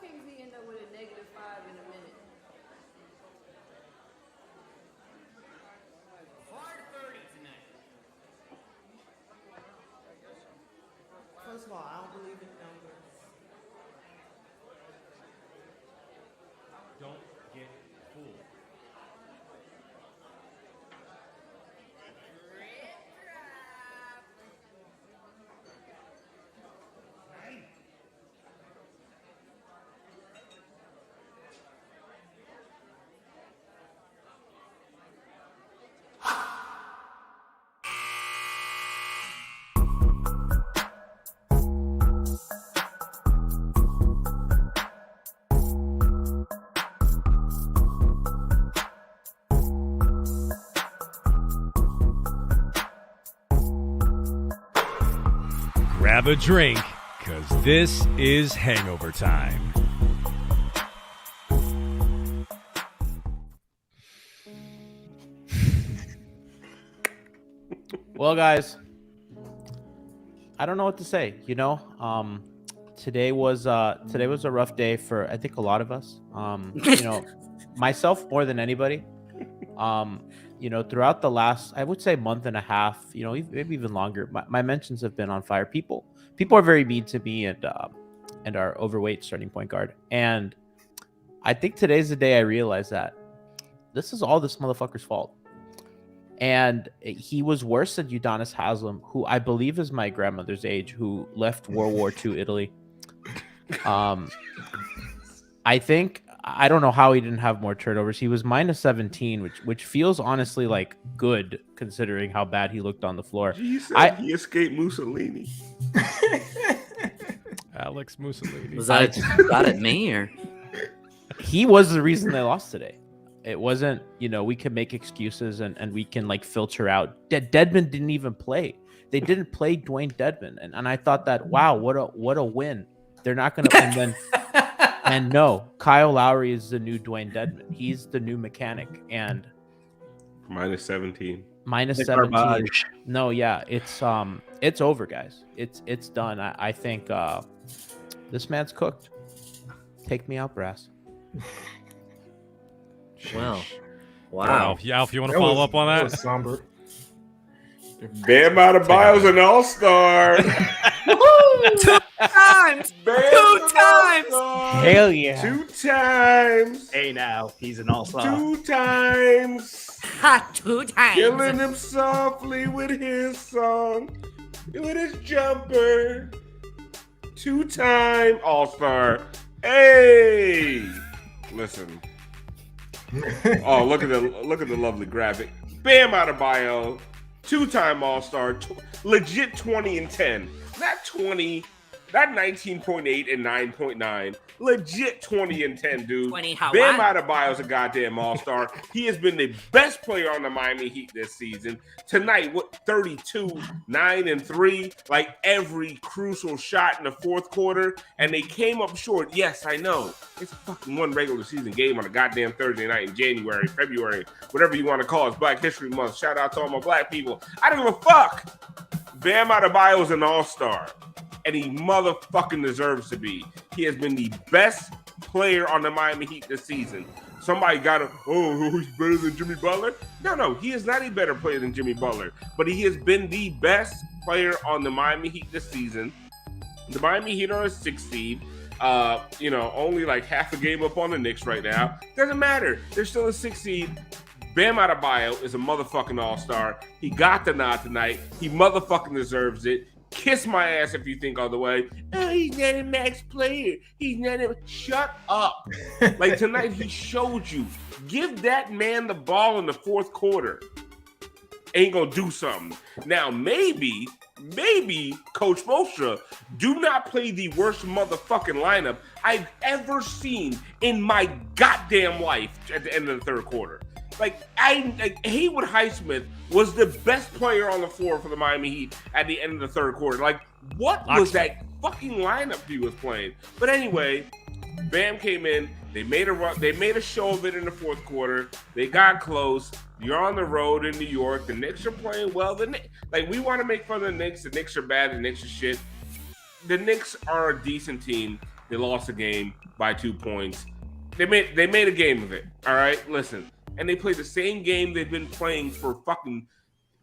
Kings he end up with a -5 in a minute? Hard 30 tonight. First of all, I don't believe in numbers. Don't get fooled. Grab a drink, because this is Hangover Time. Well, guys, I don't know what to say. Today was a rough day for I think a lot of us. Myself more than anybody. Throughout the last, I would say, month and a half, maybe even longer, my mentions have been on fire. People are very mean to me and our overweight starting point guard. And I think today's the day I realized that this is all this motherfucker's fault. And he was worse than Udonis Haslem, who I believe is my grandmother's age, who left World War II Italy. I don't know how he didn't have more turnovers. He was -17, which feels honestly like good considering how bad he looked on the floor. He said he escaped Mussolini. Alex Mussolini. Was that at me or? He was the reason they lost today. It wasn't, we can make excuses and we can like filter out. Dedmon didn't even play. They didn't play Dwayne Dedmon. And I thought that, wow, what a win. They're not going to, and no, Kyle Lowry is the new Dwayne Dedmon. He's the new mechanic and -17. -17. No, yeah, it's over, guys. It's done. I think this man's cooked. Take me out, brass. Well, wow. Alf, you want to follow up on that? Was somber. Bam Adebayo's an all-star. Two times. Hell yeah. 2 times. Hey, now he's an all-star. 2 times. Ha, 2 times. Killing him softly with his song. With his jumper. 2-time all-star. Hey. Listen. Oh, look at the lovely graphic. Bam Adebayo, 2-time all-star, legit 20 and 10. Not 20, not 19.8 and 9.9. Legit 20 and 10, dude. 20 how Bam what? Adebayo's a goddamn all-star. He has been the best player on the Miami Heat this season. Tonight, 32, 9 and 3, like every crucial shot in the fourth quarter, and they came up short. Yes, I know. It's fucking one regular season game on a goddamn Thursday night in January, February, whatever you want to call it. It's Black History Month. Shout out to all my black people. I don't give a fuck. Bam Adebayo is an all-star, and he motherfucking deserves to be. He has been the best player on the Miami Heat this season. Somebody got to, he's better than Jimmy Butler? No, he is not a better player than Jimmy Butler, but he has been the best player on the Miami Heat this season. The Miami Heat are a 6th seed. Only like half a game up on the Knicks right now. Doesn't matter. They're still a 6th seed. Bam Adebayo is a motherfucking all-star. He got the nod tonight. He motherfucking deserves it. Kiss my ass if you think other way. Oh, he's not a max player. He's not a... Shut up. Like tonight, he showed you. Give that man the ball in the fourth quarter. Ain't gonna do something. Now, maybe Coach Moshe do not play the worst motherfucking lineup I've ever seen in my goddamn life at the end of the third quarter. Haywood Highsmith was the best player on the floor for the Miami Heat at the end of the third quarter. Like, what was that fucking lineup he was playing? But anyway, Bam came in. They made a run. They made a show of it in the fourth quarter. They got close. You're on the road in New York. The Knicks are playing well. We want to make fun of the Knicks. The Knicks are bad. The Knicks are shit. The Knicks are a decent team. They lost the game by 2 points. They made a game of it. All right, listen, and they played the same game they've been playing for fucking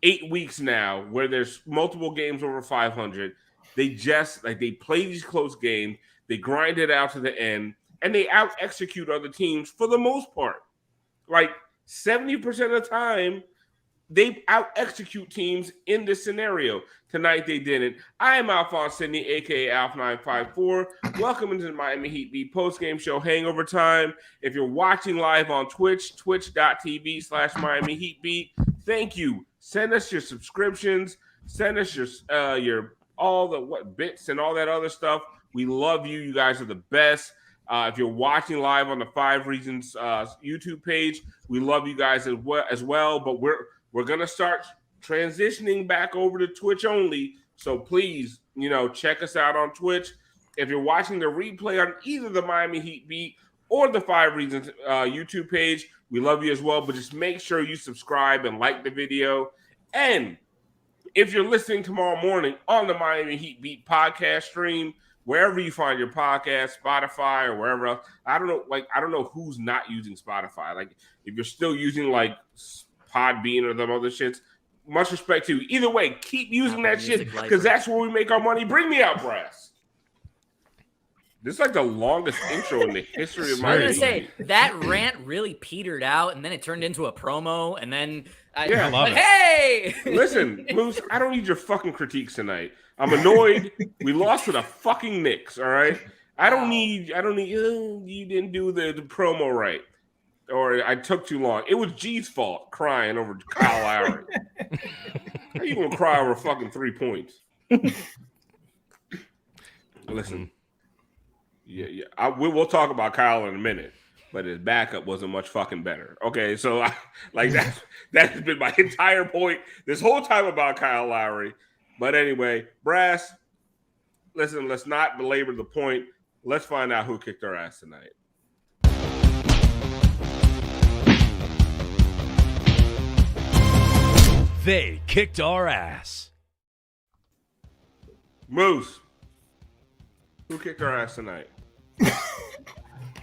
8 weeks now, where there's multiple games over 500. They just they play these close games. They grind it out to the end, and they out execute other teams for the most part. Like 70% of the time, they out execute teams in this scenario. Tonight they didn't. I am Alphonse Sidney, aka Alf954. Welcome into the Miami Heat Beat postgame show Hangover Time. If you're watching live on Twitch, twitch.tv/Miami Heat Beat, thank you. Send us your subscriptions. Send us your all the bits and all that other stuff. We love you. You guys are the best. If you're watching live on the 5 Reasons YouTube page, we love you guys as well. But we're gonna start transitioning back over to Twitch only. So please, check us out on Twitch. If you're watching the replay on either the Miami Heat Beat or the 5 Reasons YouTube page, we love you as well. But just make sure you subscribe and like the video. And if you're listening tomorrow morning on the Miami Heat Beat podcast stream, wherever you find your podcast, Spotify or wherever else, I don't know who's not using Spotify. Like if you're still using like Podbean or them other shits, much respect to you. Either way, keep using that shit because that's where we make our money. Bring me out, Brass. This is like the longest intro in the history of my. I was gonna say that rant really petered out, and then it turned into a promo, and then I love it. Hey, listen, Moose, I don't need your fucking critiques tonight. I'm annoyed. We lost to the fucking Knicks. All right, I don't need. You didn't do the promo right, or I took too long. It was G's fault crying over Kyle Lowry. How you gonna cry over fucking 3 points? Listen. Yeah. We'll talk about Kyle in a minute, but his backup wasn't much fucking better. Okay, so that has been my entire point this whole time about Kyle Lowry. But anyway, Brass, listen, let's not belabor the point. Let's find out who kicked our ass tonight. They kicked our ass. Moose, who kicked our ass tonight?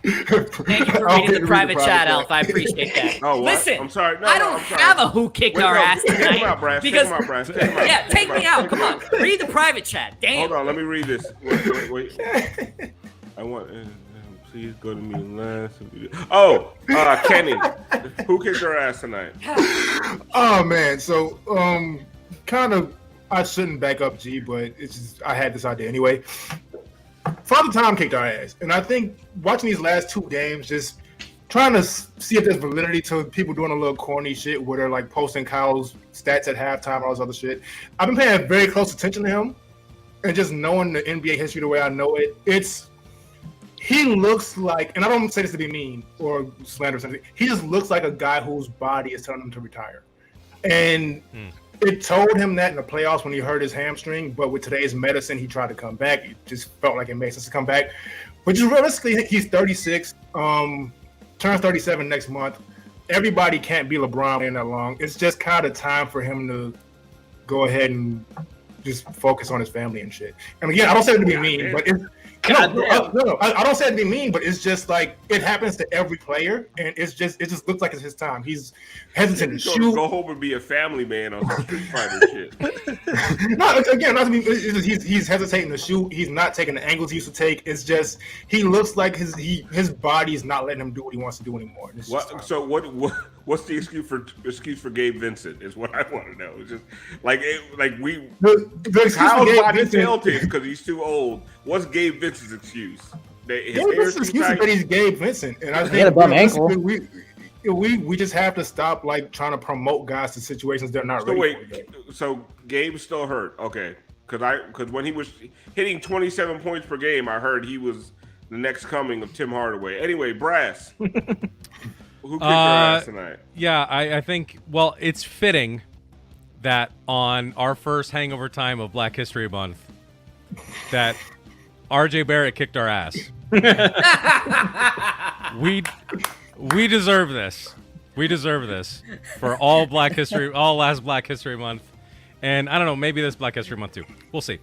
Thank you for reading the private chat, Alf. I appreciate that. Oh, what? Listen, I'm sorry. I don't have a who kicked our ass tonight. Take him out, Brass. Because, take him out, Brass. Take him out. Yeah, take me out. Come on. Read the private chat. Damn. Hold on. Let me read this. Wait. I want... please go to me last. Oh, Kenny. Who kicked our ass tonight? Oh, man. So, kind of, I shouldn't back up G, but it's just, I had this idea anyway. Father Time kicked our ass. And I think watching these last 2 games, just trying to see if there's validity to people doing a little corny shit where they're like posting Kyle's stats at halftime and all this other shit. I've been paying very close attention to him and just knowing the NBA history the way I know it. He looks like, and I don't say this to be mean or slander or something, he just looks like a guy whose body is telling him to retire. And it told him that in the playoffs when he hurt his hamstring, but with today's medicine, he tried to come back. It just felt like it made sense to come back. But just realistically, he's 36, turns 37 next month. Everybody can't be LeBron in that long. It's just kind of time for him to go ahead and just focus on his family and shit. And again, I don't say it to be mean, but it's No, I don't say it to be mean, but it's just like it happens to every player, and it just looks like it's his time. He's hesitant to shoot. Go home and be a family man on some Street Fighter shit. No, again, not to be, he's hesitating to shoot. He's not taking the angles he used to take. It's just he looks like his body is not letting him do what he wants to do anymore. What's the excuse for Gabe Vincent? Is what I want to know. It's just Kyle's body failed him because he's too old. What's Gabe Vincent's excuse? Gabe Vincent's excuse is that he's Gabe Vincent, and I think he had a bum ankle. We just have to stop like trying to promote guys to situations they're not ready for. So Gabe's still hurt, okay? Because when he was hitting 27 points per game, I heard he was the next coming of Tim Hardaway. Anyway, Brass, who kicked your ass tonight? Yeah, I think. Well, it's fitting that on our first Hangover Time of Black History Month, that RJ Barrett kicked our ass. We deserve this. We deserve this for all last Black History Month. And I don't know, maybe this Black History Month too. We'll see.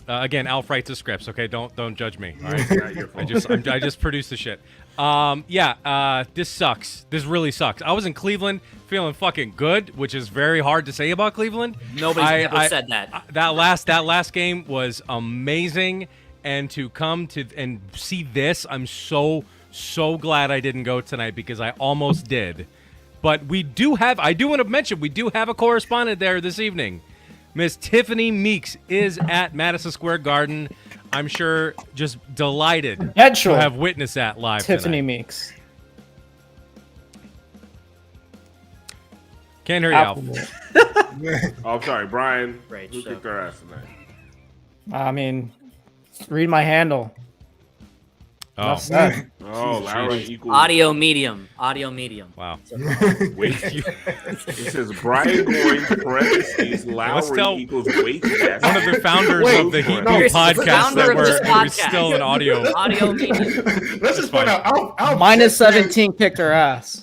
Again, Alf writes the scripts. Okay, don't judge me. All right, It's not your fault. I just produce the shit. This sucks. This really sucks. I was in Cleveland feeling fucking good, which is very hard to say about Cleveland. Nobody's ever said that. That last game was amazing, and to come to and see this, I'm so glad I didn't go tonight because I almost did. But I do want to mention, we do have a correspondent there this evening. Miss Tiffany Meeks is at Madison Square Garden. I'm sure just delighted to have witnessed that live Tiffany tonight. Meeks. Can't hear you, Alf. Oh, I'm sorry, Brian. Great Who show. kicked our ass tonight? I mean, read my handle. Oh, Enough said. Oh, Lowry equals Audio medium. wow. weight. It says Brian Goins, parentheses, Lowry equals weight. One of the founders of the Heat no, Beat Here's the podcast founder that of this we're podcast. still in audio. Audio medium. Let's just point out, Minus 17 kicked her ass.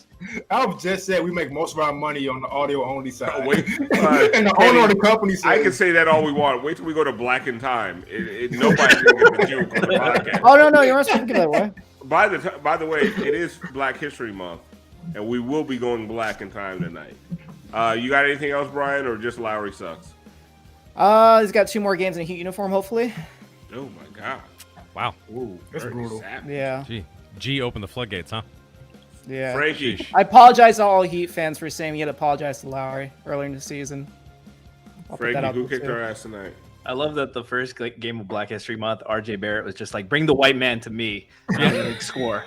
Alf just said we make most of our money on the audio only side. Wait, And the owner of the company said, I can say that all we want. Wait till we go to Black in Time. Nobody's gonna get the joke on the podcast. Oh, no, you're not speaking that way. By the way, it is Black History Month, and we will be going Black in Time tonight. You got anything else, Brian, or just Lowry sucks? He's got 2 more games in a Heat uniform, hopefully. Oh my God! Wow. Ooh, That's very brutal. savage. Yeah. G opened the floodgates, huh? Yeah. Frankie, I apologize to all Heat fans for saying we had to apologize to Lowry earlier in the season. I'll put that Frankie, out who there, kicked too. our ass tonight? I love that the first game of Black History Month, RJ Barrett was just like, bring the white man to me. And score.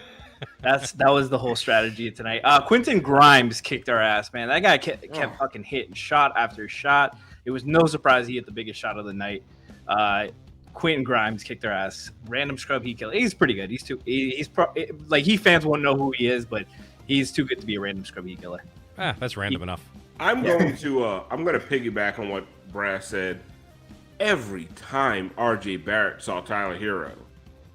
That was the whole strategy tonight. Quentin Grimes kicked our ass, man. That guy kept fucking hitting shot after shot. It was no surprise he hit the biggest shot of the night. Quentin Grimes kicked our ass. Random scrub he killed. He's pretty good. Heat fans won't know who he is, but he's too good to be a random scrub he killer. That's random enough. I'm going to piggyback on what Brad said. Every time RJ Barrett saw Tyler Hero,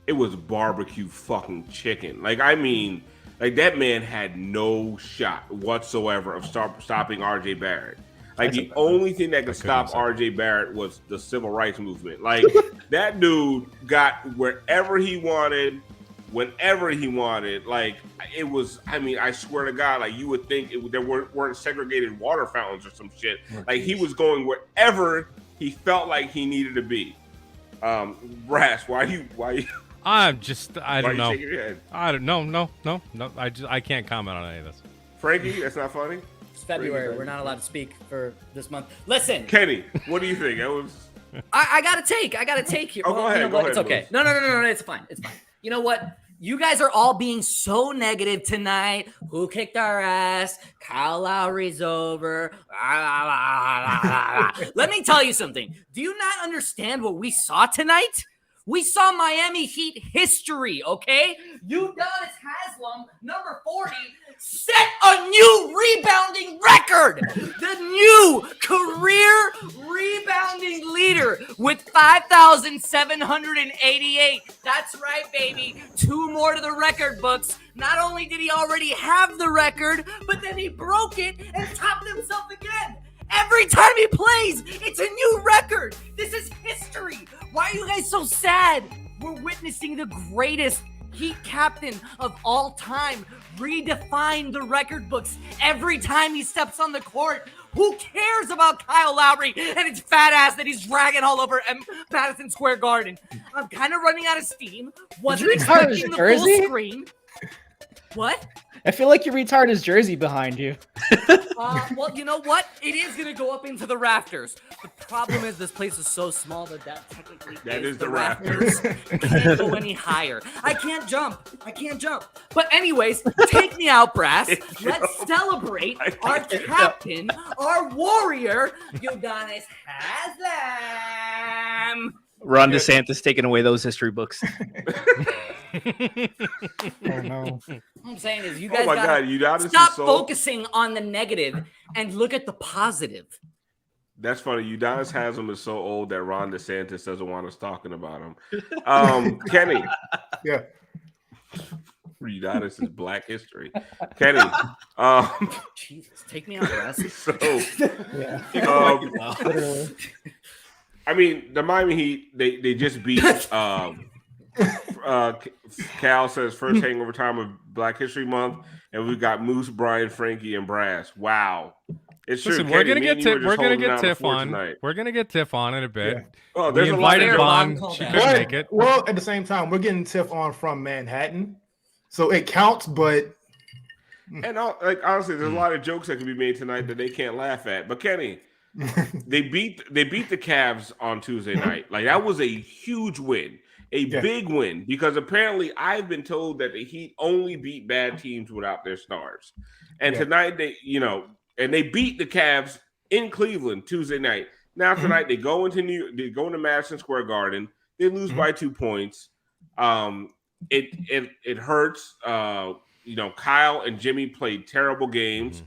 it was barbecue fucking chicken. Like that man had no shot whatsoever of stopping RJ Barrett. Like the only thing that could stop RJ Barrett was the civil rights movement. Like that dude got wherever he wanted, whenever he wanted. Like it was. I mean, I swear to God, like you would think there weren't segregated water fountains or some shit. Like he was going wherever he felt like he needed to be. Brass, why you? I don't know. Shaking your head? I don't know. No. I can't comment on any of this. Frankie, that's not funny. It's February. We're not allowed to speak for this month. Listen, Kenny, what do you think? That was. I got a take here. Oh, go ahead. You know what? It's okay. No. It's fine. You know what? You guys are all being so negative tonight. Who kicked our ass? Kyle Lowry's over. Let me tell you something. Do you not understand what we saw tonight? We saw Miami Heat history, okay? Udonis Haslem, number 40, set a new rebounding record. The new career rebounding leader with 5,788. That's right, baby. 2 more to the record books. Not only did he already have the record, but then he broke it and topped himself again. Every time he plays, it's a new record. This is history. Why are you guys so sad? We're witnessing the greatest Heat captain of all time redefine the record books every time he steps on the court. Who cares about Kyle Lowry and his fat ass that he's dragging all over Madison Square Garden? I'm kind of running out of steam. Wasn't expecting the full screen. What? I feel like you retarded his jersey behind you. Well, you know what? It is going to go up into the rafters. The problem is this place is so small that technically is the rafters. I can't go any higher. I can't jump. But anyways, take me out, Brass. Let's celebrate our captain, our warrior, Udonis Haslem. Ron DeSantis taking away those history books. Oh, no. What I'm saying is you guys Udonis stop is so... focusing on the negative and look at the positive. That's funny. Udonis Haslem is so old that Ron DeSantis doesn't want us talking about him. Kenny. Yeah. Udonis is Black history. Kenny. Jesus, take me out, Russ. So, Yeah. literally. I mean, the Miami Heat, they just beat. Cal says first hangover time of Black History Month, and we've got Moose, Brian, Frankie, and Brass. Wow, it's Listen, true. we're Kenny, gonna get me and you we're gonna just get holding down the Tiff fort on. tonight. We're gonna get Tiff on in a bit. Yeah. Oh, We there's a lot invited of Bond. call She back. couldn't But, make it. well, at the same time, we're getting Tiff on from Manhattan, so it counts. But And honestly, there's a lot of jokes that can be made tonight that they can't laugh at. But Kenny, they beat the Cavs on Tuesday night. Like that was a huge win, big win, because apparently I've been told that the Heat only beat bad teams without their stars. And tonight they beat the Cavs in Cleveland Tuesday night. Now tonight they go into Madison Square Garden. They lose by 2 points. It hurts. Kyle and Jimmy played terrible games,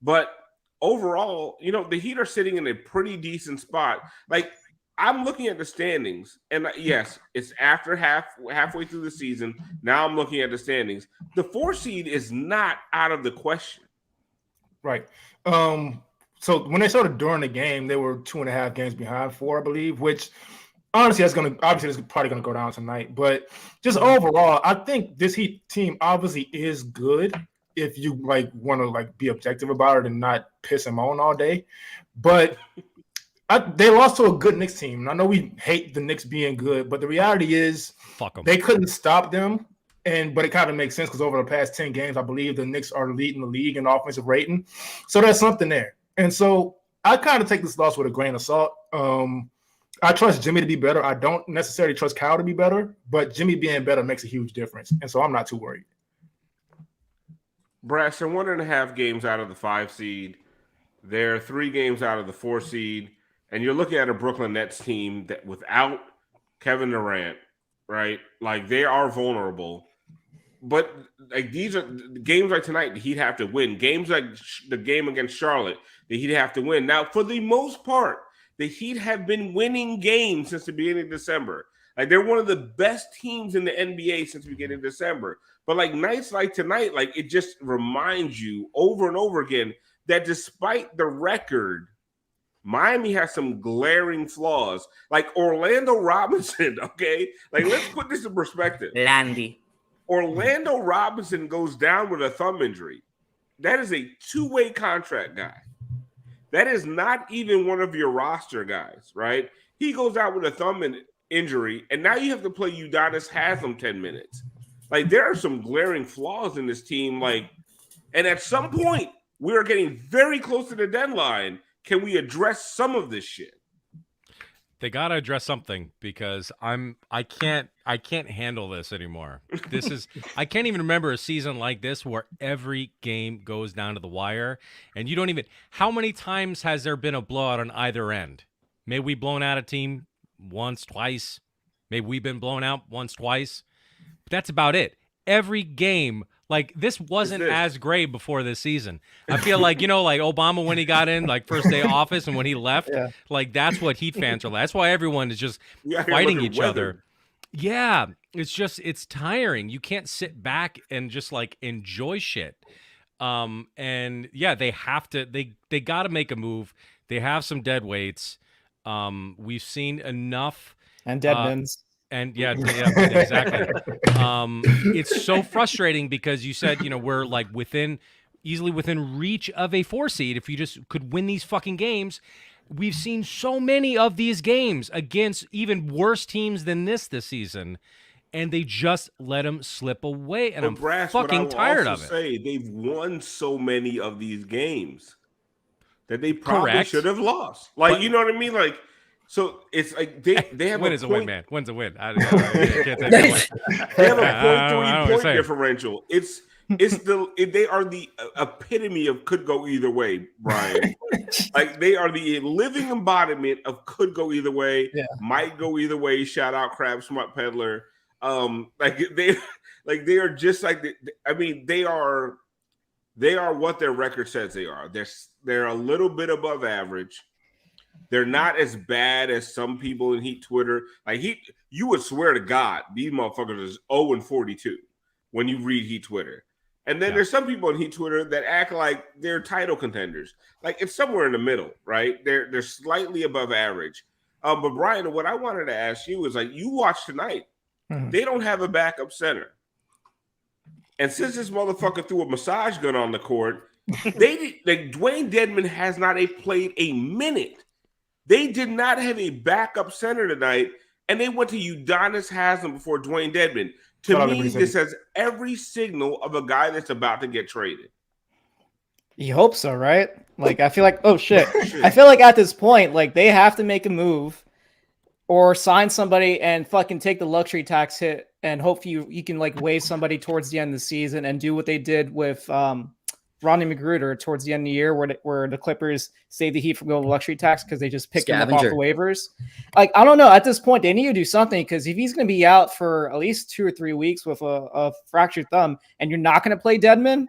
but overall, the Heat are sitting in a pretty decent spot. Like I'm looking at the standings, and yes, it's after halfway through the season. Now I'm looking at the standings. The 4 seed is not out of the question. right. So when they started during the game, they were 2.5 games behind 4, I believe. Which honestly, that's probably gonna go down tonight. But just overall, I think this Heat team obviously is good. If you want to be objective about it and not piss them on all day, but they lost to a good Knicks team. And I know we hate the Knicks being good, but the reality is Fuck 'em. they couldn't stop them. But it kind of makes sense because over the past 10 games, I believe the Knicks are leading the league in offensive rating. So there's something there. And so I kind of take this loss with a grain of salt. I trust Jimmy to be better. I don't necessarily trust Kyle to be better, but Jimmy being better makes a huge difference. And so I'm not too worried. Brass, they're 1.5 games out of the 5 seed. They're 3 games out of the 4 seed. And you're looking at a Brooklyn Nets team that without Kevin Durant, right? Like they are vulnerable. But these are games like tonight, the Heat have to win. Games like the game against Charlotte, the Heat have to win. Now, for the most part, the Heat have been winning games since the beginning of December. Like they're one of the best teams in the NBA since the beginning of December. But nights like tonight, it just reminds you over and over again that despite the record, Miami has some glaring flaws. Like Orlando Robinson, okay? Let's put this in perspective. Landy. Orlando Robinson goes down with a thumb injury. That is a 2-way contract guy. That is not even one of your roster guys, right? He goes out with a thumb injury, and now you have to play Udonis Haslem 10 minutes. There are some glaring flaws in this team. And at some point, we are getting very close to the deadline. Can we address some of this shit? They gotta address something because I can't handle this anymore. I can't even remember a season like this where every game goes down to the wire and you don't even. How many times has there been a blowout on either end? Maybe we blown out a team once, twice. Maybe we've been blown out once, twice. But that's about it. Every game. This wasn't as great before this season. I feel like Obama when he got in, first day office and when he left, that's what Heat fans are like. That's why everyone is just fighting each other. Yeah, it's tiring. You can't sit back and just enjoy shit. And yeah, they have to, they got to make a move. They have some dead weights. We've seen enough. And dead men's. And yeah, exactly. It's so frustrating because you said, we're easily within reach of a 4 seed. If you just could win these fucking games, we've seen so many of these games against even worse teams than this season. And they just let them slip away. And I'm fucking tired of it. They've won so many of these games that they probably should have lost. You know what I mean? So it's they have win a is a point, win, man. Win's a win. I can't take that away. They have a 0.3 point differential. They are the epitome of could go either way, Brian. They are the living embodiment of could go either way, might go either way. Shout out Crab Smart Peddler. They are just they are what their record says they are. They're a little bit above average. They're not as bad as some people in Heat Twitter. You would swear to God, these motherfuckers is 0-42 when you read Heat Twitter. And then there's some people in Heat Twitter that act like they're title contenders. It's somewhere in the middle, right? They're slightly above average. But Brian, what I wanted to ask you is, like, you watched tonight. Mhm. They don't have a backup center. And since this motherfucker threw a massage gun on the court, Dwayne Dedmon has not played a minute. They did not have a backup center tonight, and they went to Udonis Haslem before Dwayne Dedmon. To me, this has every signal of a guy that's about to get traded. You hope so, right? Like, I feel like, oh shit. I feel like at this point, like, they have to make a move or sign somebody and fucking take the luxury tax hit and hope you can like waive somebody towards the end of the season and do what they did with Ronnie Magruder towards the end of the year where the Clippers saved the Heat from going to luxury tax because they just picked him up off the waivers. Like, I don't know. At this point, they need to do something because if he's going to be out for at least 2 or 3 weeks with a fractured thumb and you're not going to play Dedmon,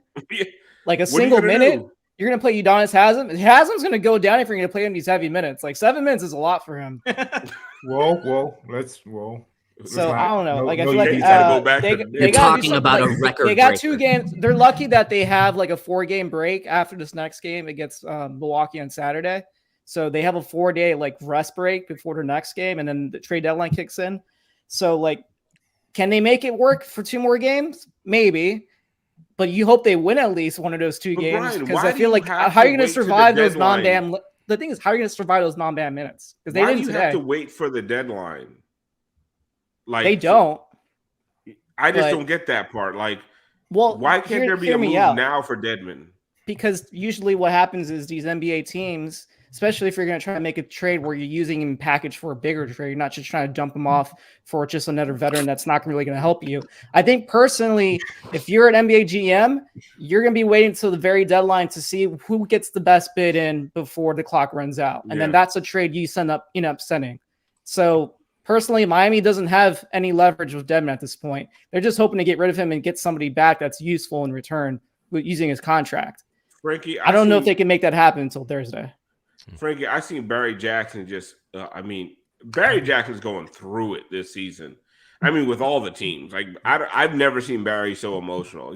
like a single minute, you're going to play Udonis Haslem. Haslem's going to go down if you're going to play him these heavy minutes. Like 7 minutes is a lot for him. So I don't know. Like I feel like You're talking about a record. They got breaker. 2 games. They're lucky that they have like a 4-game break after this next game against Milwaukee on Saturday. So they have a 4-day like rest break before their next game, and then the trade deadline kicks in. So like, can they make it work for 2 more games? Maybe. But you hope they win at least one of those 2 games because I feel like how are you going to survive those non-bam? The thing is, how are you going to survive those non-bam minutes? Because they didn't today. Have to wait for the deadline? Like they don't. I just don't get that part. Like, why can't there be a move now for Dedmon? Because usually what happens is these NBA teams, especially if you're going to try to make a trade where you're using him packaged for a bigger trade, you're not just trying to dump him off for just another veteran that's not really going to help you. I think personally, if you're an NBA GM, you're going to be waiting until the very deadline to see who gets the best bid in before the clock runs out. And then that's a trade you end up sending. So personally, Miami doesn't have any leverage with Dedmon at this point. They're just hoping to get rid of him and get somebody back that's useful in return with using his contract. Frankie, I don't know if they can make that happen until Thursday. Frankie, I seen Barry Jackson Barry Jackson's going through it this season. I mean, with all the teams, like I've never seen Barry so emotional.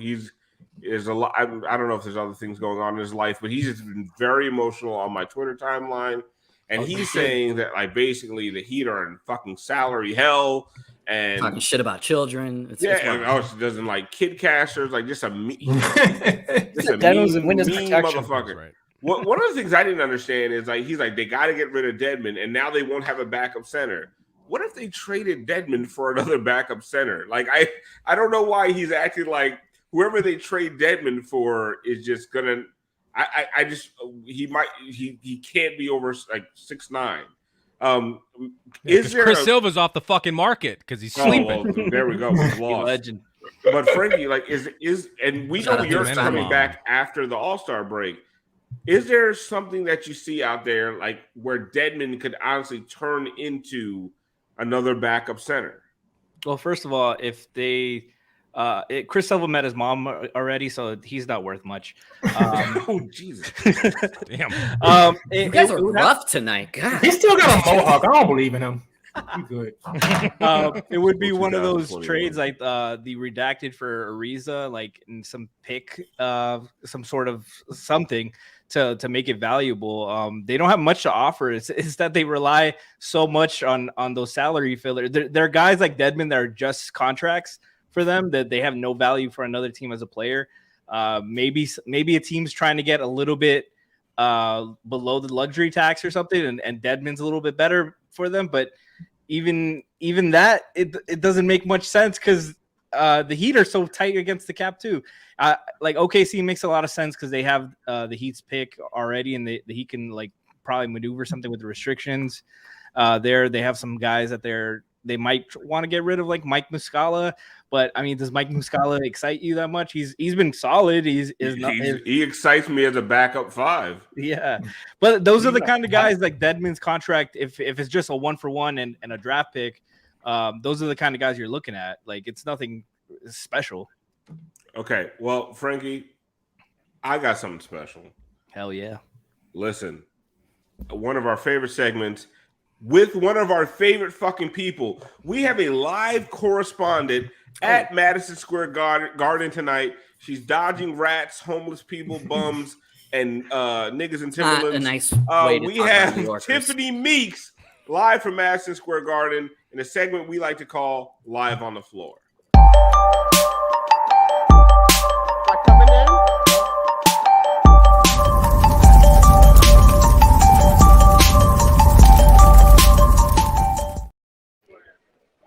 There's a lot. I don't know if there's other things going on in his life, but he's just been very emotional on my Twitter timeline. And he's saying that, like, basically the Heat are in fucking salary hell and talking shit about children. And also doesn't like kid cashers, like just a mean motherfucker. Right. One of the things I didn't understand is like he's like they got to get rid of Dedmon, and now they won't have a backup center. What if they traded Dedmon for another backup center? Like I don't know why he's acting like whoever they trade Dedmon for is just gonna. He can't be over like 6'9". Chris Silva's off the fucking market because he's sleeping. Well, there we go. We've lost. Legend. But Frankie, like, and we know you're coming back after the All-Star break. Is there something that you see out there like where Dedmon could honestly turn into another backup center? Well, first of all, if they. Chris Silva met his mom already, so he's not worth much. Oh Jesus! Damn. You guys are rough tonight. God. He still got a mohawk. I don't believe in him. He's good. It would be one of those trades like the redacted for Ariza, like in some pick, some sort of something to make it valuable. They don't have much to offer. It's that they rely so much on those salary fillers. There are guys like Dedmon that are just contracts for them that they have no value for another team as a player. Maybe a team's trying to get a little bit below the luxury tax or something, and Dedmon's a little bit better for them. But even that, it doesn't make much sense because the Heat are so tight against the cap too. Like OKC makes a lot of sense because they have the Heat's pick already, and the Heat can like probably maneuver something with the restrictions. They have some guys that they might want to get rid of, like Mike Muscala. But I mean, does Mike Muscala excite you that much? He's been solid. He excites me as a backup 5. Yeah, but those are the kind of guys like Dedmon's contract. If it's just a 1-for-1 and a draft pick, those are the kind of guys you're looking at. Like it's nothing special. Okay, well, Frankie, I got something special. Hell yeah! Listen, one of our favorite segments. With one of our favorite fucking people. We have a live correspondent at Madison Square Garden tonight. She's dodging rats, homeless people, bums, and niggas in Timberlands. A nice way to we talk have about New Yorkers. Tiffany Meeks live from Madison Square Garden in a segment we like to call Live on the Floor. Coming in.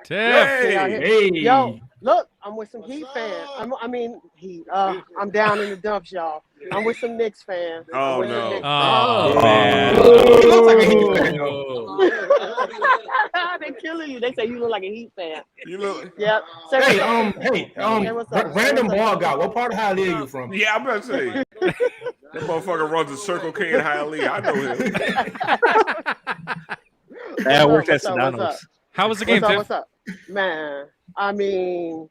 Tiff. Hey. Yo, look, I'm with some Heat fans. I'm down in the dumps, y'all. I'm with some Knicks fans. Oh, I'm with some no. Knicks Oh, fans. He looks like a Heat fan, though. They killing you. They say you look like a Heat fan. You look. Yep. Say what's up. Random ball guy. What part of Hialeah are you from? Yeah, I'm about to say. That motherfucker runs a Circle K in Hialeah. I know him. Yeah, I worked at What's up? Sedano's. How was the game, Tiff? What's up? Man, I mean,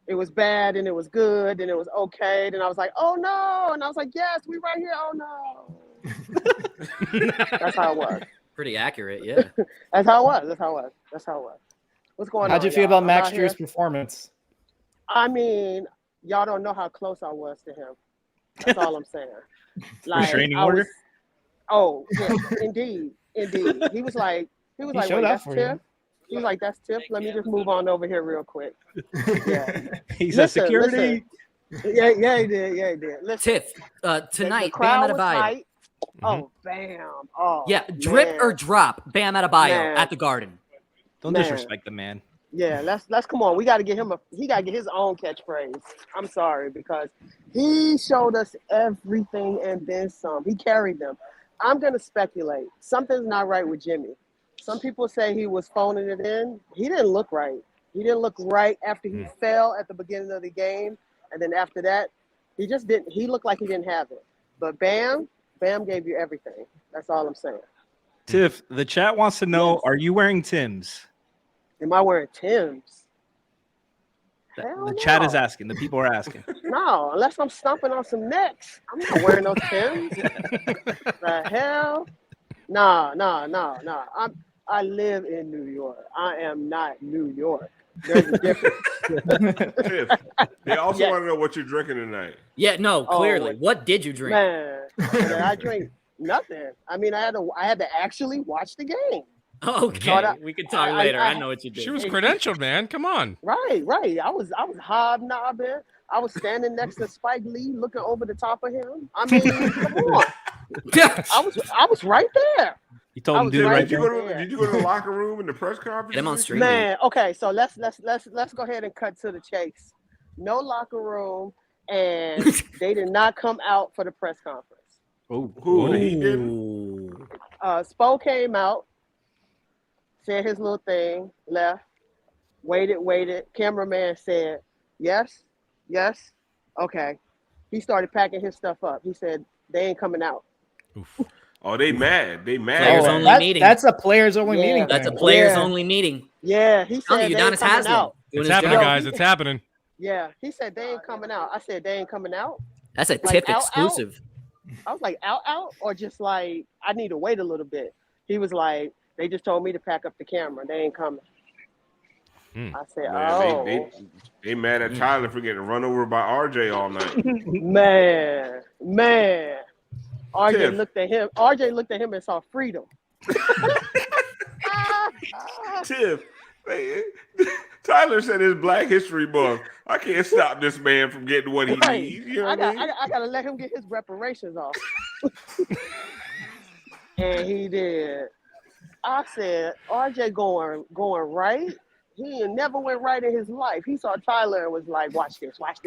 it was bad and it was good and it was okay. Then I was like, oh no. And I was like, yes, we right here. Oh no. That's how it was. Pretty accurate, yeah. That's how it was. What's going on? How'd you feel y'all? about Max I'm out here. Strus's performance? I mean, y'all don't know how close I was to him. That's all I'm saying. Like, Restraining I order? was- oh, yeah, indeed. He was like, He wait, showed up that's for Tiff? you. He was like, that's Tiff. Let me just move on over here real quick. Yeah. He's at security. Yeah, he did. Listen, Tiff, tonight, the crowd Bam was Adebayo. tight. Oh, bam. Oh, Yeah, drip man. or drop, Bam Adebayo Man. at the Garden. Don't Man. disrespect the man. Yeah, let's come on. We got to get him he got to get his own catchphrase. I'm sorry, because he showed us everything and then some. He carried them. I'm going to speculate. Something's not right with Jimmy. Some people say he was phoning it in. He didn't look right. He didn't look right after he fell at the beginning of the game. And then after that, he just didn't. He looked like he didn't have it. But Bam gave you everything. That's all I'm saying. Tiff, the chat wants to know, are you wearing Tim's? Am I wearing Tim's? The Hell chat no. is asking. The people are asking. No, unless I'm stomping on some necks. I'm not wearing those Timbs. The hell? No. I live in New York. I am not New York. There's a difference. Tiff, they also Yes. want to know what you're drinking tonight. Yeah, no, Oh, clearly. What did you drink? Man, I drink nothing. I mean, I had to actually watch the game. Okay, I- we can talk I- later. I- I know what you did. She was credentialed, man. Come on. Right. I was hobnobbing. I was standing next to Spike Lee, looking over the top of him. I mean, come on. I was right there. You told him to do the right right Did you, thing. go to, did you go to the locker room in the press conference? Get him on stream. Man, okay, so let's go ahead and cut to the chase. No locker room, and they did not come out for the press conference. Who? He didn't? Ooh. Spo came out, said his little thing, left, waited. Cameraman said, yes, okay. He started packing his stuff up. He said, they ain't coming out. Oof. Oh, they mad. They mad. Players Oh, only meeting. That's a players only Yeah. meeting. That's a thing. players Yeah. only meeting. Yeah, he Telling said you, they ain't Udonis coming Haslem. out. doing It's his happening, job. guys. It's happening. Yeah, he said they ain't coming out. I said they ain't coming out. That's a Like, tip out? exclusive. I was like, out, or just like, I need to wait a little bit. He was like, they just told me to pack up the camera. They ain't coming. I said, Man, they mad at Tyler for getting run over by RJ all night. man. RJ Tiff. looked at him. RJ looked at him and saw freedom. Tiff, hey, Tyler said it's Black History Month. I can't stop this man from getting what he Right. needs. You know what I mean? I gotta let him get his reparations off. And he did. I said, RJ going right. He ain't never went right in his life. He saw Tyler and was like, watch this. Tyler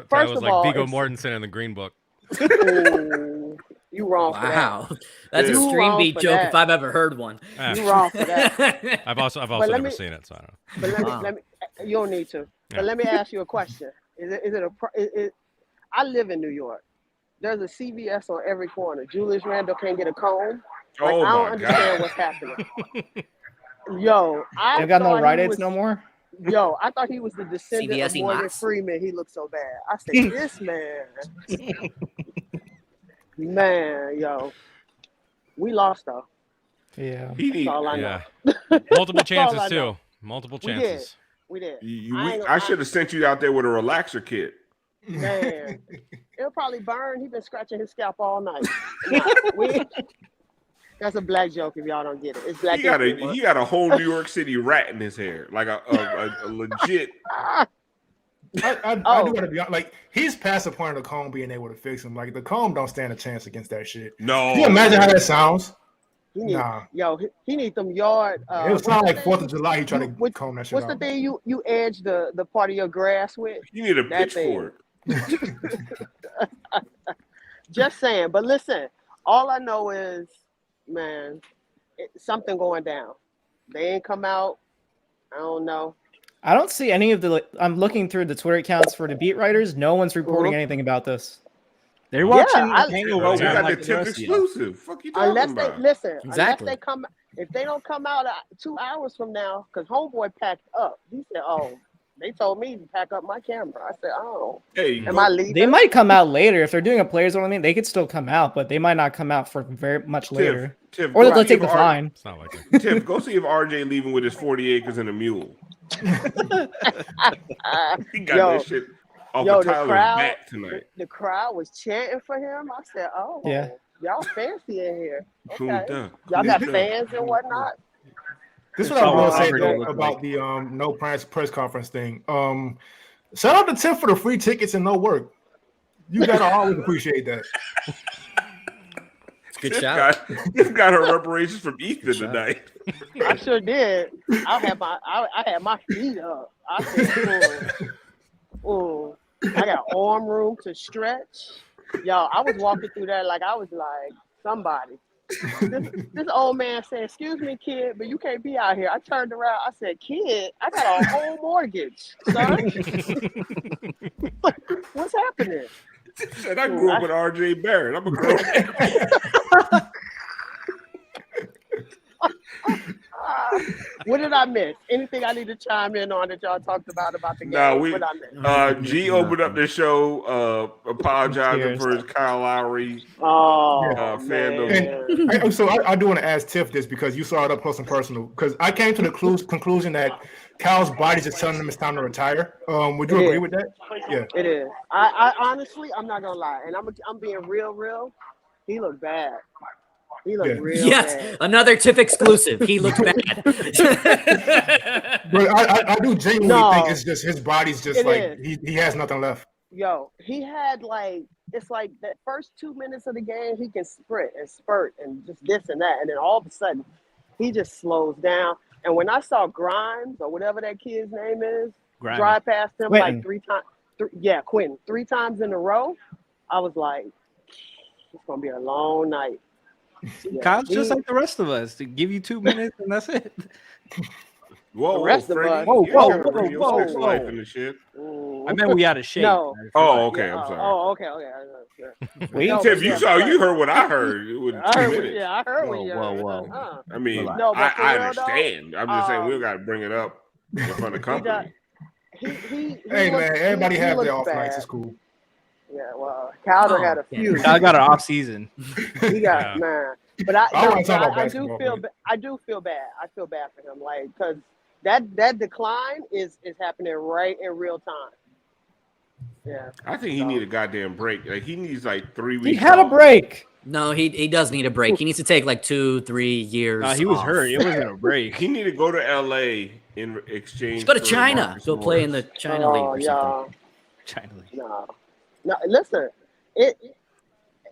First was of like all, Viggo it's- Mortensen in the Green Book. Ooh, you wrong for that. Wow. That's a You stream wrong beat for joke that. if I've ever heard one. You wrong for that. I've also let never me- seen it, so I don't know. But let me. You don't need to. Yeah. But let me ask you a question. I live in New York. There's a CVS on every corner. Julius Randle can't get a comb. Like, Oh I don't my understand God. what's happening. Yo, They got no thought he Rite Aids was- no more. Yo, I thought he was the descendant CVS of -ing Morgan Mox. Freeman. He looked so bad. I said, this man. Man, yo. We lost, though. Yeah. He need, That's all I know. Yeah. Multiple That's all chances, I too. know. Multiple We did. chances. We did. I should have sent you out there with a relaxer kit. Man, it'll probably burn. He been scratching his scalp all night. Nah, That's a black joke if y'all don't get it. It's Black He got History Month. he got a whole New York City rat in his hair, like a legit. I do gotta be honest. Like, he's past the point of the comb being able to fix him. Like, the comb don't stand a chance against that shit. No, Can you imagine how that sounds? He need, Nah. he need them yard. It was sound like 4th of July. He tried to comb that shit What's out. the thing you edge the part of your grass with? You need a That thing. pitchfork. Just saying. But listen, all I know is, man, something going down. They ain't come out. I don't know. I don't see any of the. I'm looking through the Twitter accounts for the beat writers. No one's reporting anything about this. They're watching Hangover. Oh, we got the tip exclusive. Fuck you talking Unless about? they listen, Exactly. unless they come, if they don't come out 2 hours from now, because homeboy packed up. He said, "Oh, they told me to pack up my camera." I said, "Oh, Hey, am I leaving?" They might come out later if they're doing a players only. They could still come out, but they might not come out for very much later. Tiff, Or go they'll see take if the fine. It's not like it. Tiff, go see if RJ leaving with his 40 acres and a mule. He got that shit off of Tyler's back tonight. The crowd was chanting for him. I said, "Oh, Yeah. y'all fancy in here. Cool Okay, down. y'all got Cool down. fans and whatnot." This is what I will say Auburn though, look about like. the no press conference thing. Shout out to Tim for the free tickets and no work. You gotta always appreciate that. Good Tiff shout. Tiff got her reparations from Ethan tonight. I sure did. I had my feet up. I said, "Oh, I got arm room to stretch." Y'all, I was walking through there like I was like somebody. This old man said, "Excuse me, kid, but you can't be out here." I turned around. I said, "Kid, I got a whole mortgage, son. What's happening?" Said I grew up with RJ Barrett. I'm a grown man. What did I miss? Anything I need to chime in on that y'all talked about the game? No, What I missed? G opened up the show apologizing Cheers. for his Kyle Lowry Oh, fandom. man. So I do want to ask Tiff this because you saw it up close and personal. Because I came to the conclusion that Kyle's body's just telling him it's time to retire. Would you agree with that? Yeah. It is. I honestly, I'm not gonna lie, and I'm being real. He looked bad. He looked real Yes, bad. another TIFF exclusive. He looked bad. But I do genuinely think it's just his body's just It like is. he has nothing left. Yo, he had it's like that first 2 minutes of the game, he can sprint and spurt and just this and that, and then all of a sudden, he just slows down. And when I saw Grimes or whatever that kid's name is, drive past him Quentin. like 3 times, Quentin, 3 times in a row, I was like, it's gonna be a long night. Yeah. Kyle's just like the rest of us. To give you 2 minutes and that's it. Whoa, The rest of Freddie, us- you Whoa, gotta bring your whoa, sex whoa. life in the shit. I meant we out of shape. No. Oh, okay, Yeah, I'm sorry. okay. Wait, No, Tiff, but you yeah, saw, but- you heard what I heard. It was I 2 heard, minutes. I heard what Whoa, you whoa, heard. whoa. I mean, No, but for I real, understand. I'm just saying we um, got to bring it up in front of company. He Hey man, everybody he have looked their off bad. nights. It's cool. Yeah, well, Calder Oh, had a few. I got an off season. He got man, but I wanna talk about I do basketball, feel man. I do feel bad. I feel bad for him, like because that decline is happening right in real time. Yeah, I think he need a goddamn break. Like he needs like 3 weeks. he had a off. break. No, he does need a break. He needs to take like 2-3 years. He was off. hurt. It wasn't a break. He need to go to LA in exchange. Just go to for China. Marcus Go play in Morris. the China League oh or something. China League. no. Listen,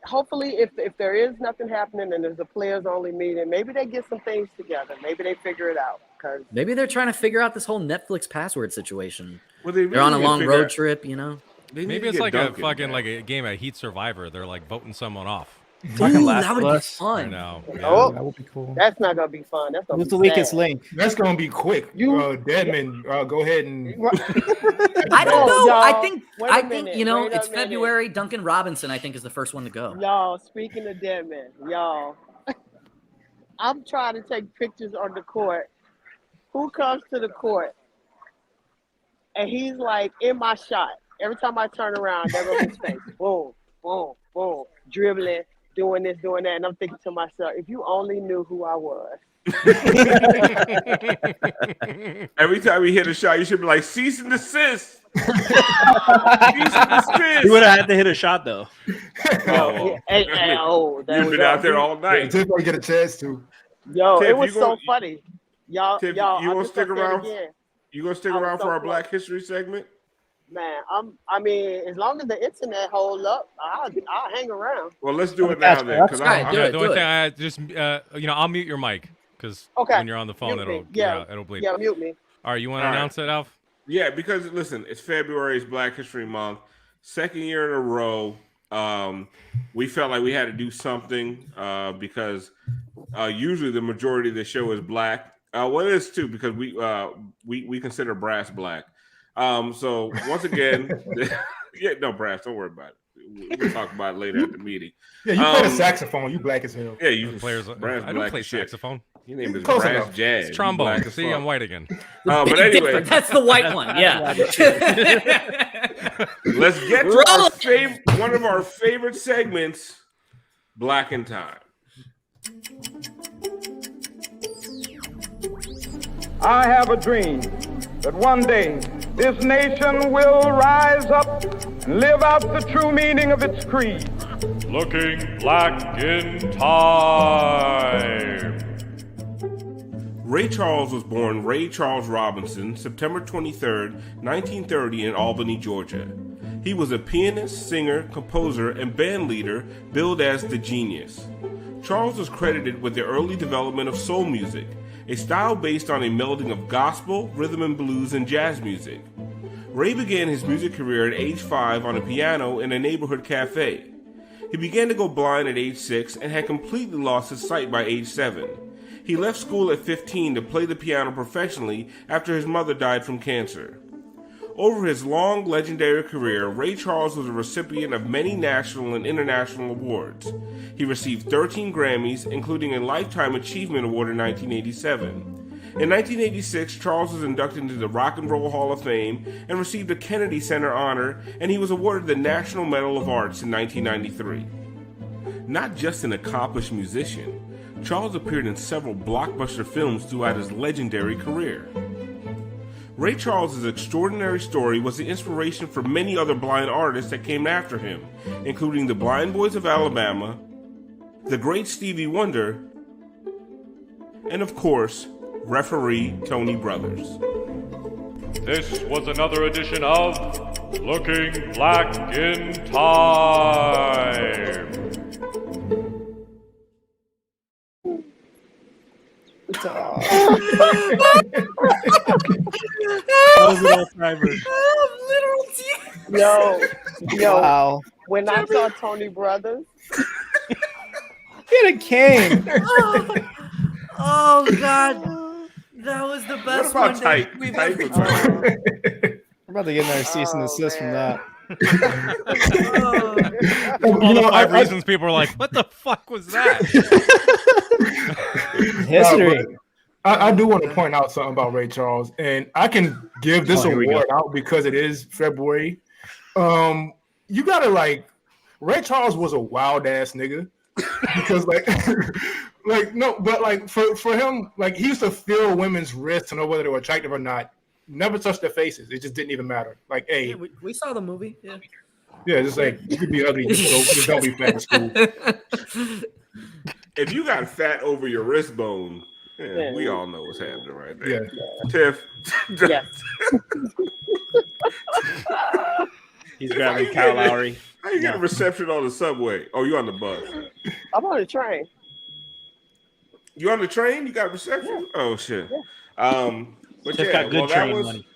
hopefully if there is nothing happening and there's a players only meeting, maybe they get some things together. Maybe they figure it out. Cause Maybe they're trying to figure out this whole Netflix password situation. Well, they They're on a really need to long figure road out- trip, you know. they need Maybe to it's get like Duncan a fucking back. like a game of Heat Survivor. They're like voting someone off. Fucking Ooh, Last that of would be Us. I fun. know. Oh. That would be cool. that's not gonna be fun. That's gonna Who's be the weakest sad. link? That's gonna be quick. You- Deadman, go ahead and. I don't know. y'all, I think wait a I think minute, you know wait a it's minute. February. Duncan Robinson, I think, is the first one to go. Y'all, speaking of dead men, y'all, I'm trying to take pictures on the court. Who comes to the court? And he's like in my shot. Every time I turn around, there goes his face. Boom, boom, boom. Dribbling, doing this, doing that. And I'm thinking to myself, if you only knew who I was. Every time he hit a shot, you should be like cease and desist. He would have had to hit a shot though. Hey, You've been out there all night. Tiff might get a chance to. Yo, Tiff, it was you so gonna- funny. Y'all, Tiff, y'all. you I gonna just stick looked at it around? again. You gonna stick I was around so for our close. Black History segment? Man, I mean, as long as the internet hold up, I'll hang around. Well, let's do it now then, because Right, I'm do it, The do only thing it. I just I'll mute your mic because Okay. when you're on the phone, Mute me. it'll Yeah. it'll bleep. Yeah, mute me. All right, you want to All right. announce it, Alf? Yeah, because listen, it's February, it's Black History Month, second year in a row. We felt like we had to do something because usually the majority of the show is black. Well, it is too because we consider brass black. So once again, yeah, no brass. Don't worry about it. We'll talk about it later at the meeting. Yeah, you play the saxophone. You black as hell. Yeah, you Players. brass I black don't play as shit. saxophone. Your name is Close Brass enough. Jazz. It's You trombone. black as See, fuck. I'm white again. But Big anyway, difference. That's the white one. Yeah. let's get to one of our favorite segments, Black in Time. I have a dream that one day this nation will rise up and live out the true meaning of its creed. Looking Black in Time. Ray Charles was born Ray Charles Robinson, September 23rd, 1930 in Albany, Georgia. He was a pianist, singer, composer, and band leader billed as the Genius. Charles was credited with the early development of soul music, a style based on a melding of gospel, rhythm and blues, and jazz music. Ray began his music career at age 5 on a piano in a neighborhood cafe. He began to go blind at age 6 and had completely lost his sight by age 7. He left school at 15 to play the piano professionally after his mother died from cancer. Over his long, legendary career, Ray Charles was a recipient of many national and international awards. He received 13 Grammys, including a Lifetime Achievement Award in 1987. In 1986, Charles was inducted into the Rock and Roll Hall of Fame and received a Kennedy Center honor, and he was awarded the National Medal of Arts in 1993. Not just an accomplished musician, Charles appeared in several blockbuster films throughout his legendary career. Ray Charles' extraordinary story was the inspiration for many other blind artists that came after him, including the Blind Boys of Alabama, the great Stevie Wonder, and of course, referee Tony Brothers. This was another edition of Looking Black in Time. Yo, Wow. when I saw Tony Brothers, He had a cane. Oh God, that was the What best about one Tyke? we've Tyke ever was done. like, We're about to get another cease and desist from that. All the 5 reasons people are like, "What the fuck was that?" History. I do want to point out something about Ray Charles, and I can give this here we award out because it is February. You gotta Ray Charles was a wild ass nigga because for him, he used to feel women's wrists to know whether they were attractive or not. Never touched their faces. It just didn't even matter. Hey, We saw the movie. yeah, just you could be ugly, just don't be fat in school. if you got fat over your wrist bone, Yeah. we all know what's happening right there. Yeah. Tiff. yes. He's grabbing Kyle Lowry. How you get a reception on the subway? Oh, you on the bus. I'm on the train. You on the train? You got reception? Oh shit. But Just yeah, got good train money.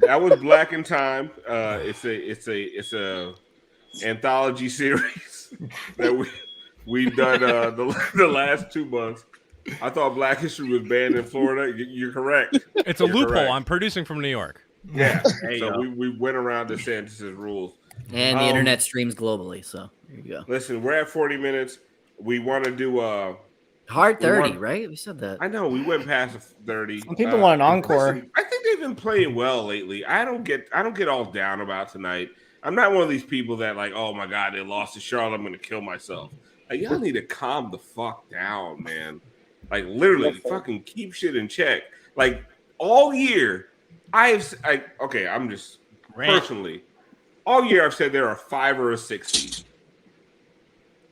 that was Black in Time. It's a anthology series that we've done the last 2 months. I thought Black History was banned in Florida. You're correct. It's a You're loophole. correct. I'm producing from New York. Yeah. There you So go. we went around DeSantis' rules. And the internet streams globally, so there you go. Listen, we're at 40 minutes. We want to do Hard 30, want- right? We said that. I know we went past 30. Some people want an encore. Listen, I think they've been playing well lately. I don't get all down about tonight. I'm not one of these people that oh my god, they lost to Charlotte, I'm gonna kill myself. Y'all need to calm the fuck down, man. Literally, fucking keep shit in check. All year, I'm just personally, all year I've said they're a 5 or a 6 seed.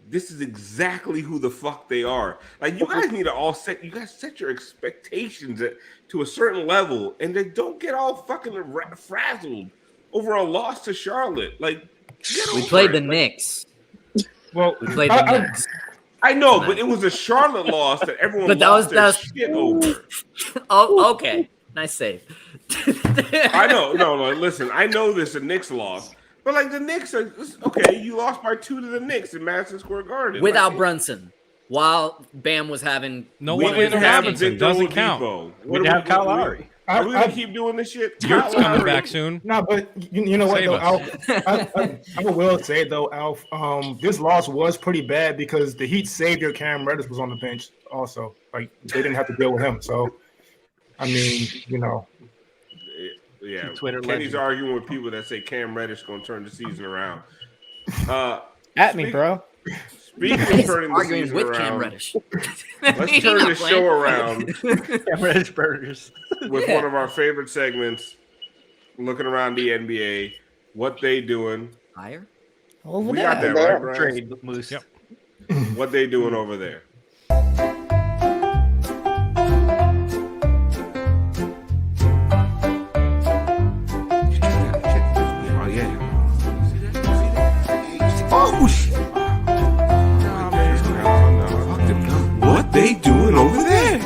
This is exactly who the fuck they are. Like, you guys need to set your expectations to a certain level, and they don't get all fucking frazzled over a loss to Charlotte. Like, we played the Knicks. Well, we played the Knicks. I know, but it was a Charlotte loss that everyone but that lost was shit over. Oh, okay. Nice save. I know. No, listen, I know this is a Knicks loss. But, like, the Knicks are okay. You lost by 2 to the Knicks in Madison Square Garden without Brunson, while Bam was having Robinson doesn't count. We didn't have Kyle Lowry. Are we gonna keep doing this shit? Yurt's coming back soon. No, but you know what, though, Alf, I will say though, Alf, this loss was pretty bad because the Heat savior Cam Reddish was on the bench also. Like, they didn't have to deal with him. So, I mean, Yeah, Twitter Kenny's legend. arguing with people that say Cam Reddish going to turn the season around. At me, bro. Speaking of turning the arguing season with around, Cam Reddish. let's turn the show around Cam Reddish burgers. with one of our favorite segments, looking around the NBA. What they doing? Higher? We got that right, Brian? Trade Moose. Yep. What they doing over there? What they doing over there?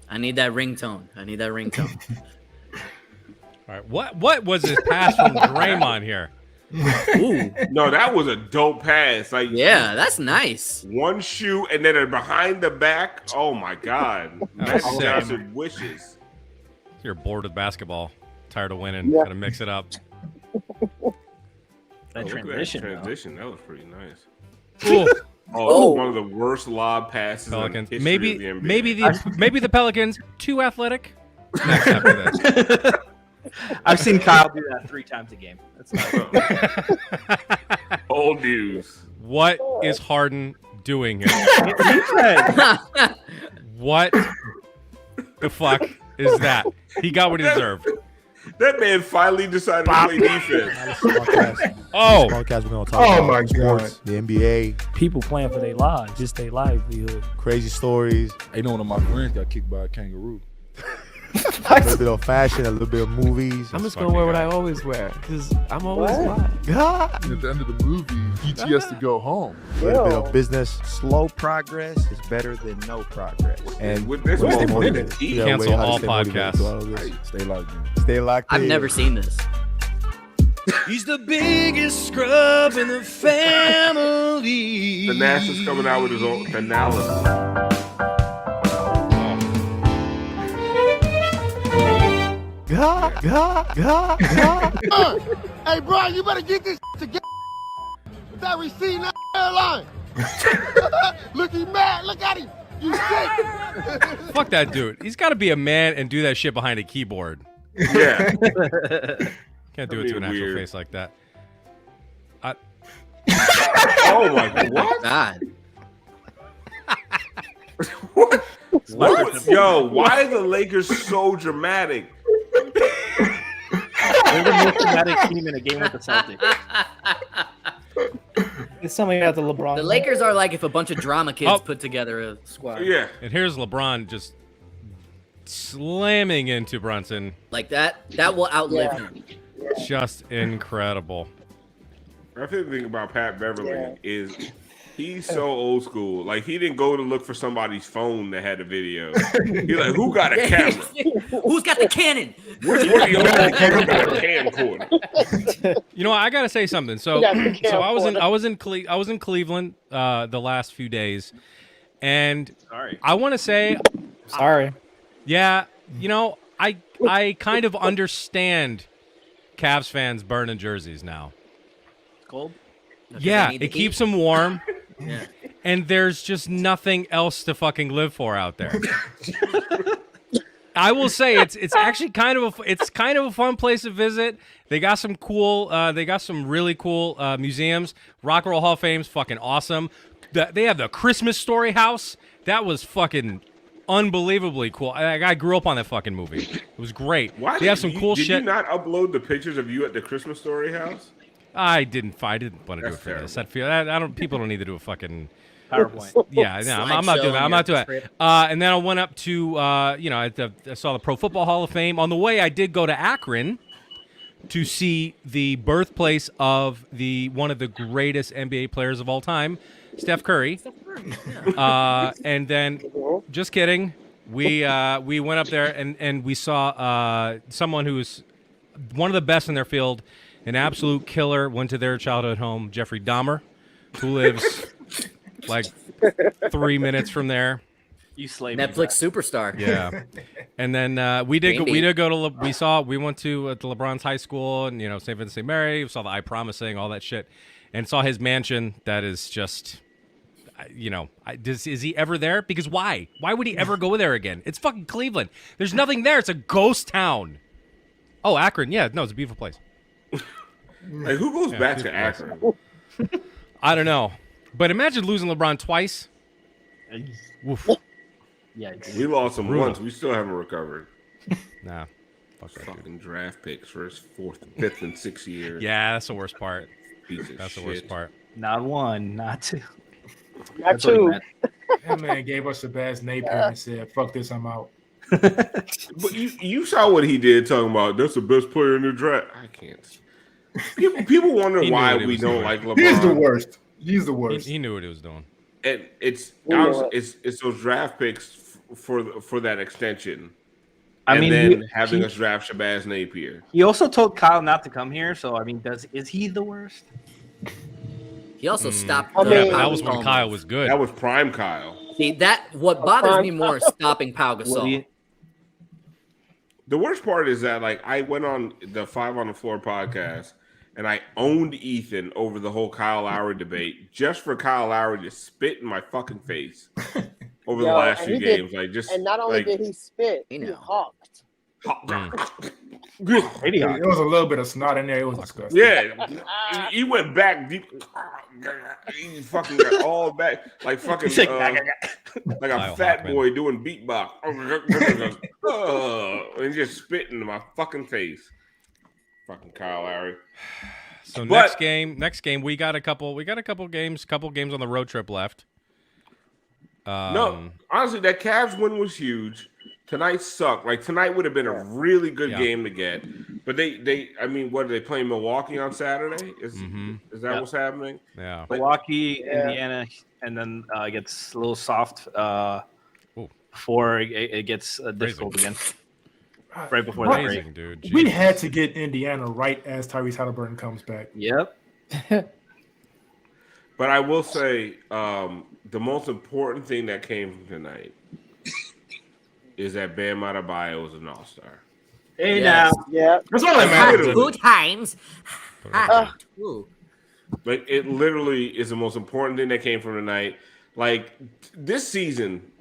I need that ringtone. All right, what was his pass from Draymond here? Ooh. No, that was a dope pass. Like, yeah, that's nice. One shoe and then a behind the back. Oh my god, That was Magic sick. Johnson wishes. You're bored with basketball, tired of winning, gotta mix it up. That transition. That was pretty nice. Ooh. Oh, one of the worst lob passes Pelicans. in the history of the NBA. Maybe the Pelicans too athletic. Next after this. I've seen Kyle do that 3 times a game. That's not old news. What is Harden doing here? What the fuck is that? He got what he deserved. That man finally decided to play defense. Oh, podcast we're gonna talk about sports, the NBA, people playing for their lives, just their livelihood. crazy stories, I know one of my friends got kicked by a kangaroo. a little bit of fashion, a little bit of movies. I'm just gonna wear what I always wear because I'm always fly. And at the end of the movie, he has to go home. A little bit of business. Slow progress is better than no progress. And with this stay moment, motivated. he Figure out a way cancel how to all stay motivated podcasts. through all of this. Stay locked in. Stay locked in. I've never seen this. He's the biggest scrub in the family. The NASA's coming out with his own analysis. Hey, bro, you better get this together. That receipt in that airline. Look, he mad. Look at him. You sick. fuck that dude. He's got to be a man and do that shit behind a keyboard. Yeah. Can't do it to an actual face like that. Oh my god. What? Yo, why are the Lakers so dramatic? They're the most dramatic team in a game with the Celtics. It's something about the LeBron. The Lakers are like if a bunch of drama kids put together a squad. Yeah. And here's LeBron just slamming into Brunson. Like that will outlive him. Just incredible. My favorite thing about Pat Beverly is he's so old school. Like, he didn't go to look for somebody's phone that had a video. He's like, who got a camera? Who's got the cannon? What the only camera got a camcorder? You know, I gotta say something. So I was in Cleveland the last few days, and I want to say, yeah, you know, I kind of understand Cavs fans burning jerseys now. It's cold. Yeah, it keeps them warm. Yeah. And there's just nothing else to fucking live for out there. I will say it's actually kind of a fun place to visit. They got some really cool museums. Rock and Roll Hall of Fame's fucking awesome. They have the Christmas Story house. That was fucking unbelievably cool. I grew up on that fucking movie. It was great. They have some cool shit. Did you not upload the pictures of you at the Christmas Story house? I didn't want to do it for this. People don't need to do a fucking PowerPoint. Yeah, no, I'm not doing that. I'm not doing that. And then I went up to, I saw the Pro Football Hall of Fame. On the way, I did go to Akron to see the birthplace of one of the greatest NBA players of all time, Steph Curry. And then, just kidding, we went up there and we saw someone who's one of the best in their field, an absolute killer, went to their childhood home, Jeffrey Dahmer, who lives like 3 minutes from there. You slave Netflix superstar. Yeah. And then we went to LeBron's high school and St. Vincent St. Mary. We saw the I Promising, all that shit, and saw his mansion. That is just, is he ever there? Because why? Why would he ever go there again? It's fucking Cleveland. There's nothing there. It's a ghost town. Oh, Akron. Yeah, no, it's a beautiful place. Like, who goes back to Akron? I don't know, but imagine losing LeBron twice. Woof. Yikes. We lost him Brutal. once. We still haven't recovered. Nah. Fuck that fucking draft picks for his 4th, 5th, and 6th year. Yeah, that's the worst part. That's the worst part. Not one, not two. Not two. That man gave us a bad Napier and said, "Fuck this, I'm out." But you saw what he did, talking about that's the best player in the draft. I can't. People wonder why we don't like LeBron. He's the worst. He's the worst. He knew what he was doing. And it's those draft picks for that extension. Having us draft Shabazz Napier. He also told Kyle not to come here, so is he the worst? He also stopped. But that was when Kyle was good. That was prime Kyle. See, what bothers me more is stopping Pau Gasol. The worst part is that, like, I went on the 5 on the Floor podcast and I owned Ethan over the whole Kyle Lowry debate just for Kyle Lowry to spit in my fucking face over the last few games. And not only did he spit, he hawked. Maybe there was a little bit of snot in there. It was disgusting. Yeah, he went back deep. He fucking got all back like fucking like a fat boy doing beatbox and just spitting in my fucking face. Fucking Kyle Lowry. So next game, we got a couple games on the road trip left. No, honestly, that Cavs win was huge. Tonight sucked. Like, tonight would have been a really good game to get. But what are they playing Milwaukee on Saturday? Is that what's happening? Yeah. Milwaukee, Indiana, and then it gets a little soft before it gets difficult again. Right before the break. Dude. We had to get Indiana right as Tyrese Halliburton comes back. Yep. But I will say the most important thing that came from tonight is that Bam Adebayo is an all-star. Hey, now. Yeah. That's all that matters. 2 times. Like, it literally is the most important thing that came from tonight. Like, this season,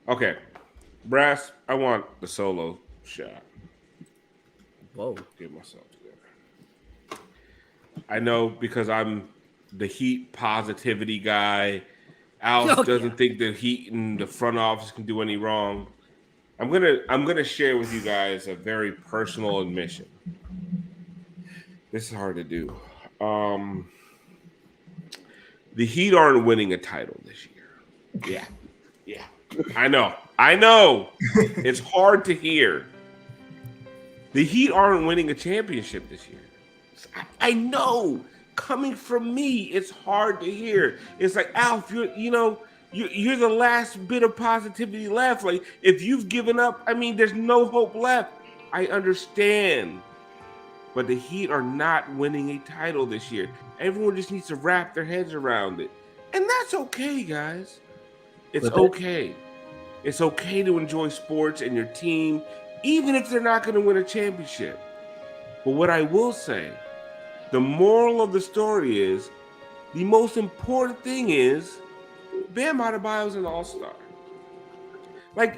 okay, Brass, I want the solo shot. Whoa. Get myself together. I know because I'm the Heat positivity guy. Al doesn't think the Heat and the front office can do any wrong. I'm gonna share with you guys a very personal admission. This is hard to do. The Heat aren't winning a title this year. Yeah. I know. It's hard to hear. The Heat aren't winning a championship this year. I know. Coming from me, it's hard to hear. It's like, Alf, you're the last bit of positivity left. Like, if you've given up, there's no hope left. I understand. But the Heat are not winning a title this year. Everyone just needs to wrap their heads around it. And that's okay, guys. It's okay. It's okay to enjoy sports and your team, even if they're not going to win a championship. But what I will say, the moral of the story is, the most important thing is, Bam Adebayo is an all-star. Like,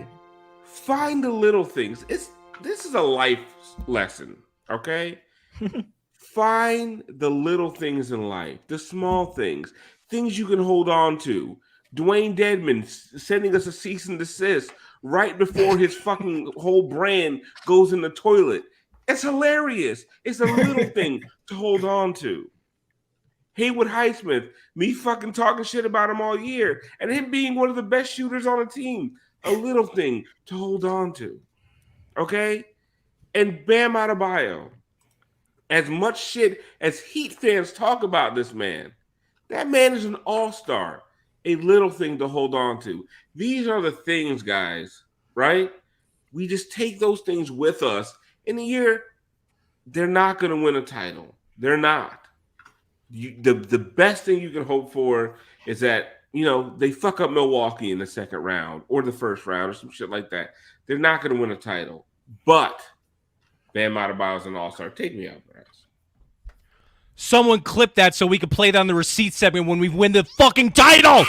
find the little things. This is a life lesson, okay? Find the little things in life, the small things. things you can hold on to. Dwayne Dedman sending us a cease and desist right before his fucking whole brand goes in the toilet. It's hilarious. It's a little thing to hold on to. Haywood Highsmith, me fucking talking shit about him all year, and him being one of the best shooters on the team. A little thing to hold on to. Okay? And Bam Adebayo. As much shit as Heat fans talk about this man, that man is an all-star. A little thing to hold on to. These are the things, guys, right? We just take those things with us. In a year, they're not going to win a title. They're not. The best thing you can hope for is that, they fuck up Milwaukee in the second round or the first round or some shit like that. They're not going to win a title. But Bam Adebayo is an all-star. Take me out, guys. Someone clip that so we can play it on the receipt segment when we win the fucking title.